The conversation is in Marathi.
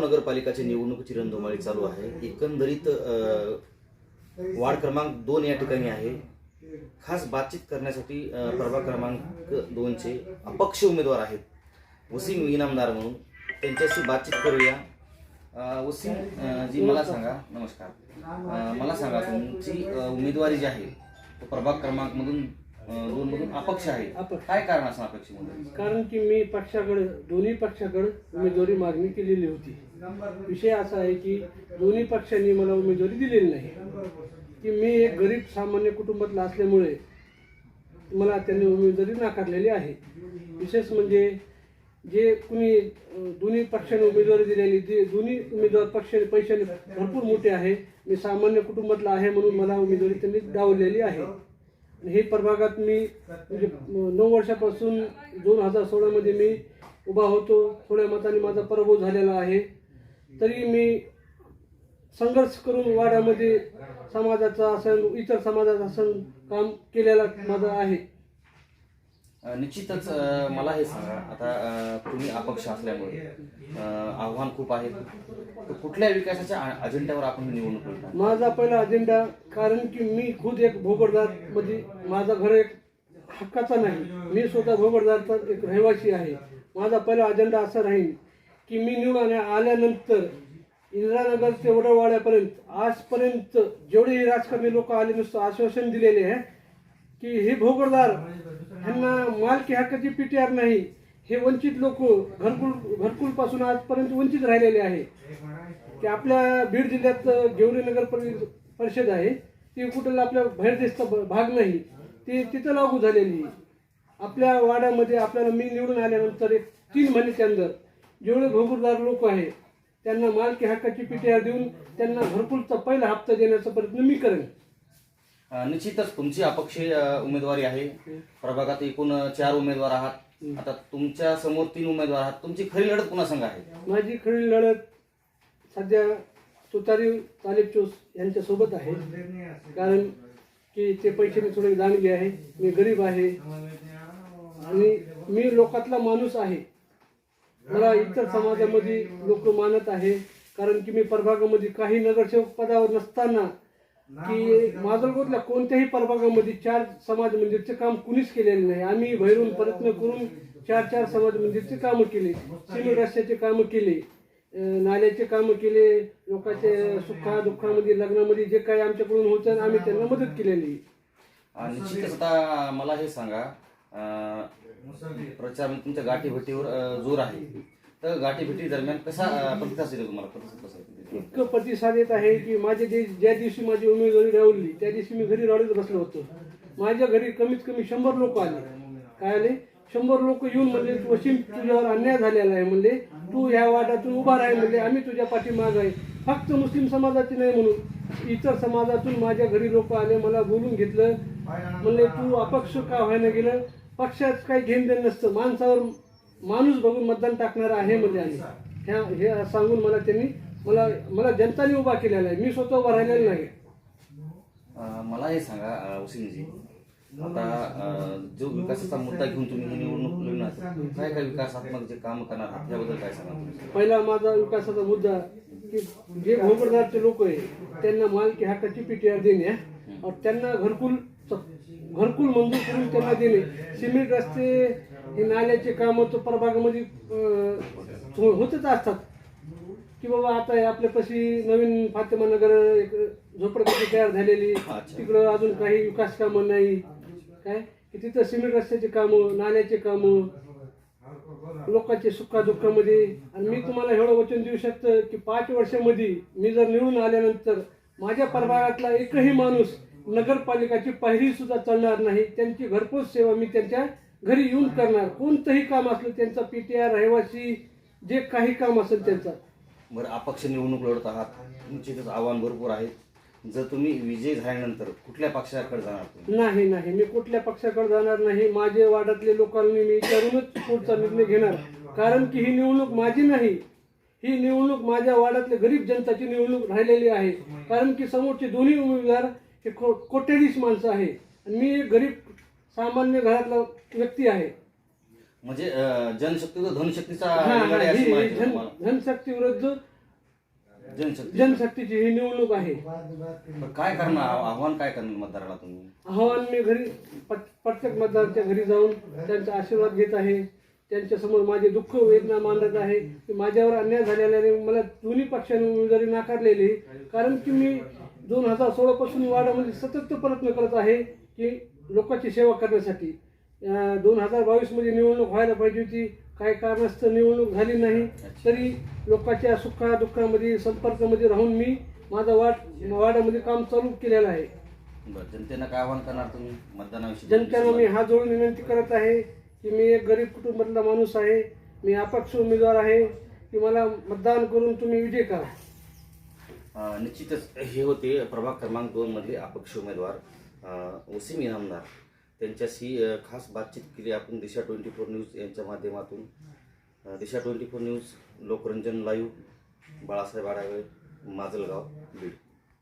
आंबेगाव नगरपालिकाची निवडणुकीची रणधुमाळी चालू आहे. एकंदरीत वार्ड क्रमांक 2 या ठिकाणी आहे. खास बातचीत करण्यासाठी प्रभाग क्रमांक 2चे अपक्ष उमेदवार आहेत वसीम इनामदार म्हणून, त्यांच्याशी बातचीत करूया. वसीम जी, मला सांगा, नमस्कार, मला सांगा तुमची उमेदवारी जी आहे तो प्रभाग क्रमांक मधून 2 मधून अपक्ष आहे. काय कारण असं अपेक्षेमध्ये? कारण की मी पक्षाकडे, दोन्ही पक्षाकडे उमेदवारी मागणी केलेली होती. विषय असा आहे की दोन्ही पक्षांनी मला उमेदवारी दिलेली नाही. की मी एक गरीब सामान्य कुटुंबातला असल्यामुळे मला त्यांनी उमेदवारी नाकारलेली आहे. विशेष म्हणजे जे कुणी दोन्ही पक्षाने उमेदवारी दिलेली, जे दोन्ही उमेदवार पक्षाने पैशाने भरपूर मोठे आहे, मी सामान्य कुटुंबातला आहे म्हणून मला उमेदवारी त्यांनी डावललेली आहे. हे प्रभागात मी म्हणजे 9 वर्षापासून 2016 मध्ये मी उभा होतो. थोड्या मताने माझा पराभव झालेला आहे. तरी मी संघर्ष करून वाड्यामध्ये समाजाचा असेल, इतर समाजाचा असेल, काम केलेला माझं आहे. निश्चितच मला हे सांगा, आता तुम्ही अपक्ष असल्यामुळे आव्हान खूप आहेत. कुठल्या विकासाच्या अजेंड्यावर आपण निवडणूक करता? माझा पहिला अजेंडा, कारण की मी खुद एक भोगरदार मध्ये, माझा घर एक हक्काचा नाही, मी स्वतः भोगरदारचा एक रहिवासी आहे. माझा पहिला अजेंडा असा राहील की मी निवडून आल्यानंतर इंदिरानगर ते वडवाड्यापर्यंत आजपर्यंत जेवढे राजकारणी लोक आले, नुसतं आश्वासन दिलेले आहे की हे भोगरदार ह्यांना मालकी हक्काची पीटीआर नाही. हे वंचित लोक घरकुल पासून आजपर्यंत वंचित राहिलेले आहे. की आपल्या बीड जिल्ह्यात गेवरी नगर परिषद आहे, ती कुठला आपल्या बाहेरदेशचा भाग नाही, ती तिथं लागू झालेली. आपल्या वाड्यामध्ये आपल्याला मी निवडून आल्यानंतर एक 3 महिन्याच्या अंदर जेवढे भोगरदार लोक आहेत त्यांना मालकी हक्काची पीटीआर देऊन त्यांना घरकुलचा पहिला हप्ता देण्याचा प्रयत्न मी करेन. निश्चितच तुमची अपक्ष उमेदवारी आहे. प्रभागात एकूण 4 उमेदवार आहात. आता तुमच्या समोर 3 उमेदवार आहात. तुमची खरी लढत कुणा संग आहे? माझी खरी लढत सध्या तुतारी तालिब चोस यांच्या सोबत आहे. कारण की ते पैशाने थोडे जाणगे आहे, मी गरीब आहे आणि मी लोकातला माणूस आहे. मला इतर समाजामध्ये लोक मानत आहे. कारण की मी प्रभागामध्ये काही नगरसेवक पदावर नसताना की माजलगावच्या कोणत्याही प्रभागामध्ये 4 समाज मंदिरचे काम कुणीच केलेले नाही. आम्ही बाहेरून प्रयत्न करून 4 समाज मंदिरचे कामं केले, सिमेंट रस्त्याचे कामं केले, नाल्याचे कामं केले, लोकांचे सुखा दुःखामध्ये, लग्नामध्ये जे काही आमच्याकडून होतं आम्ही त्यांना मदत केलेली. निश्चितच आता मला हे सांगा, प्रचार तुमच्या गाठीभेटीवर जोर आहे, तर गाठीभेटी दरम्यान कसा प्रतिसाद दिला तुम्हाला? इतकं प्रतिसाद येत आहे की ज्या दिवशी माझी उमेदवारी राहिली त्या दिवशी मी घरी रडत बसलो होतो. माझ्या घरी कमीत कमी 100 लोक आले. काय आले? 100 लोक येऊन म्हणले, वसीम तुझ्यावर अन्याय झालेला आहे, म्हणले तू ह्या वाड्यातून उभा राह, म्हणले आम्ही तुझ्या पाठीमाग आहे. फक्त मुस्लिम समाजाचे नाही म्हणून इतर समाजातून माझ्या घरी लोक आले, मला बोलून घेतलं. म्हणले तू अपक्ष का व्हायला गेलं, पक्षात काही घेण देण नसतं, माणसावर माणूस बघून मतदान टाकणार आहे म्हणजे. आणि हे सांगून मला त्यांनी मला जनताने उभा केलेला आहे, मी स्वतः उभा राहिलेला नाही. मला हे सांगा वसीमजी, आता जो विकासाचा मुद्दा घेऊन तुम्ही निवडणूक लढणार, काय काय विकासात्मक जे काम करणार आहात याबद्दल काय सांगा? पहिला माझा विकासाचा मुद्दा की जे भोगरदारचे लोक आहे त्यांना मालकी हक्काची पीटीआर देणे, त्यांना घरकुल मंजूर करून त्यांना देणे. सिमेंट रस्ते, हे नाल्याचे काम तर प्रभागामध्ये होतच असतात. की बाबा आता आपल्यापाशी नवीन फातेमा नगर एक झोपडपट्टी तयार झालेली, तिकडं अजून काही विकास कामं नाही. काय की तिथं सिमेंट रस्त्याचे कामं, नाल्याचे कामं, लोकांचे सुखादुःखामध्ये. आणि मी तुम्हाला एवढं वचन देऊ शकतो की 5 वर्षामध्ये मी जर निवडून आल्यानंतर माझ्या प्रभागातला एकही माणूस नगरपालिकाची पायरी सुद्धा चढणार नाही. त्यांची घरपोच सेवा मी त्यांच्या घरी येऊन करणार. कोणतंही काम असलं त्यांचा, पीटीआर, रहिवासी, जे काही काम असेल त्यांचा. बरं, अपक्ष निवडणूक लढत आहात, निश्चितच आव्हान भरपूर आहे. जर तुम्ही विजय झाल्यानंतर कुठल्या पक्षाकडे जाणार? नाही, मी कुठल्या पक्षाकडे जाणार नाही. माझे वाड्यातले लोकांनी मी विचारूनच पुढचा निर्णय घेणार. कारण की ही निवडणूक माझी नाही, ही निवडणूक माझ्या वाड्यातल्या गरीब जनताची निवडणूक राहिलेली आहे. कारण की समोरचे दोन्ही उमेदवार हे कोट्याधीश माणसं आहे आणि मी एक गरीब सामान्य घरातला व्यक्ती आहे. म्हणजे जनशक्ती धनशक्तीचा धनशक्ती विरुद्ध जनशक्तीची ही निवडणूक आहे. पण काय करणार, आव्हान काय करणार मतदाराला तुम्ही? आव्हान मी घरी प्रत्येक मतदाराच्या घरी जाऊन त्यांचा आशीर्वाद घेत आहे. त्यांच्यासमोर माझे दुःख वेदना मांडत आहे की माझ्यावर अन्याय झालेल्याने मला दोन्ही पक्षाने उमेदवारी नाकारलेली आहे. कारण की मी 2016 पासून वार्डामध्ये सतत प्रयत्न करत आहे की लोकांची सेवा करण्यासाठी. 2022 मध्ये निवडणूक व्हायला पाहिजे होती, काही कारणास्तव निवडणूक झाली नाही, तरी लोकांच्या सुखादुःखामध्ये संपर्कामध्ये राहून मी माझा वार्डामध्ये काम चालू केलेलं आहे. बरं, जनतेनं काय आव्हान करणार तुम्ही मतदानाविषयी? जनतेला मी हात जोडून विनंती करत आहे की मी एक गरीब कुटुंबातला माणूस आहे, मी अपक्ष उमेदवार आहे, की मला मतदान करून तुम्ही विजय करा. निश्चितच हे होते प्रभाग क्रमांक 2 मधले अपक्ष उमेदवार वसीम इनामदार. त्यांच्याशी खास बातचीत केली आपण दिशा 24 न्यूज यांच्या माध्यमातून. दिशा 24 न्यूज, लोकरंजन लाईव्ह, बाळासाहेब आढावे, माजलगाव, बीड.